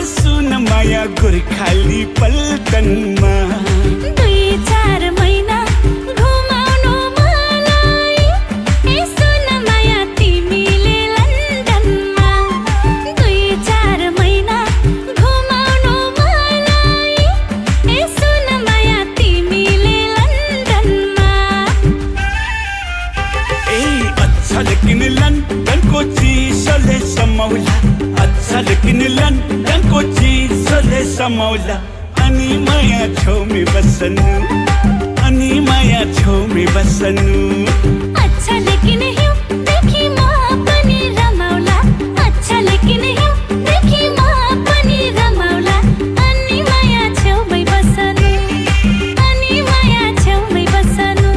सुन माया गोर्खाली पल्टनमा 2-4 महिना घुमाउनु मलाई सुन माया तिमीले लन्डनमा 2-4 महिना घुमाउनु मलाई सुन माया तिमीले लन्डनमा अच्छा लेकिन लन्डनको चिसोले समाउला अच्छा लेकिन लन्डनको चिसोले समाउला अनि माया छेउमै बस्नु अनि माया छेउमै बस्नु अच्छा लेकिन हिउँदेखि म पनि रमाउला अच्छा लेकिन हिउँदेखि म पनि रमाउला अनि माया छेउमै बस्नु अनि माया छेउमै बस्नु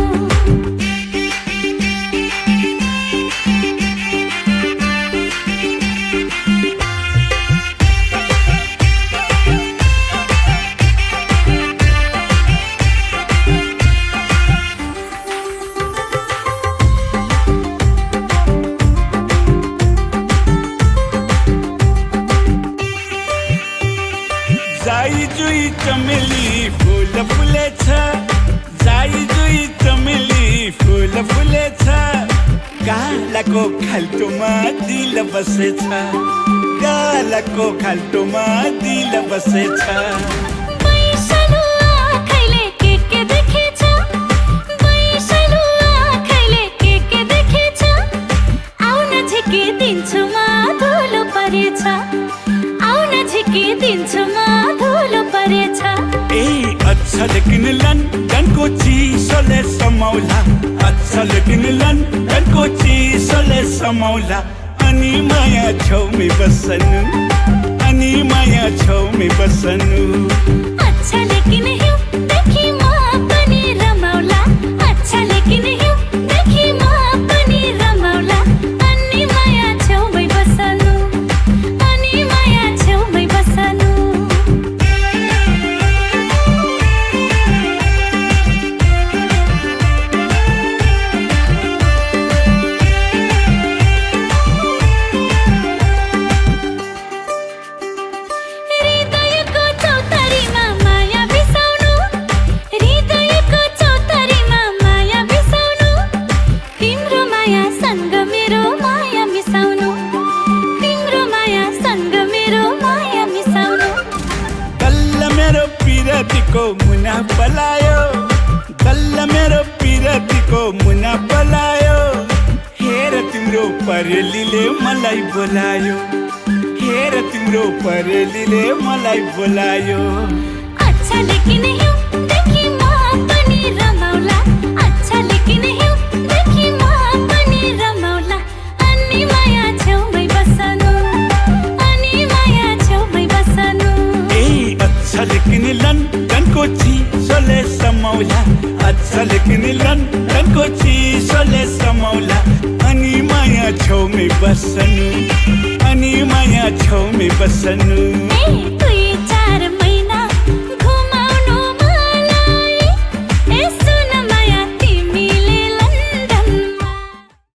जाई जुई चमेली फूल फुलेछ जाई जुई चमेली फूल फुलेछ गालाको खाल्टोमा दिल बसेछ गालाको खाल्टोमा दिल बसेछ बैसलु आँखैले के देखेछ बैसलु आँखैले के देखेछ आउन झिकिदिन्छु म धुलो परेछ आउन झिकिदिन्छु म धुलो परेछ अच्छा लेकिन लन्डनको चिसोले समाउला अच्छा लेकिन लन्डनको चिसोले समाउला अनि माया छेउमै बस्नु अनि माया छेउमै बस्नु अच्छा लेकिन हिउँदेखि म पनि रमाउला अच्छा लेकिन हिउँदेखि म पनि रमाउला अनि माया छेउमै बस्नु अनि माया छेउमै बस्नु हृदयको चौतारीमा माया बिसाउनु हृदयको चौतारीमा माया बिसाउनु तिम्रो मायासँग मेरो माया मिसाउनु तिम्रो मायासँग मेरो माया मिसाउनु गल्ल मेरो पिरतीको मुना पलायो गल्ल मेरो पिरतीको मुना पलायो हेर तिम्रो परेलीले मलाई बोलायो हेर तिम्रो परेलीले मलाई बोलायो अच्छा लेकिन हिउँदेखि म पनि रमाउला अच्छा लेकिन हिउँदेखि म पनि रमाउला अनि माया छेउमै बस्नु अनि माया छेउमै बस्नु अच्छा लेकिन लन्डनको चिसोले समाउला अच्छा लेकिन लन्डनको चिसोले समाउला अनि माया छेउमै बस्नु अनि माया छेउमै बस्नु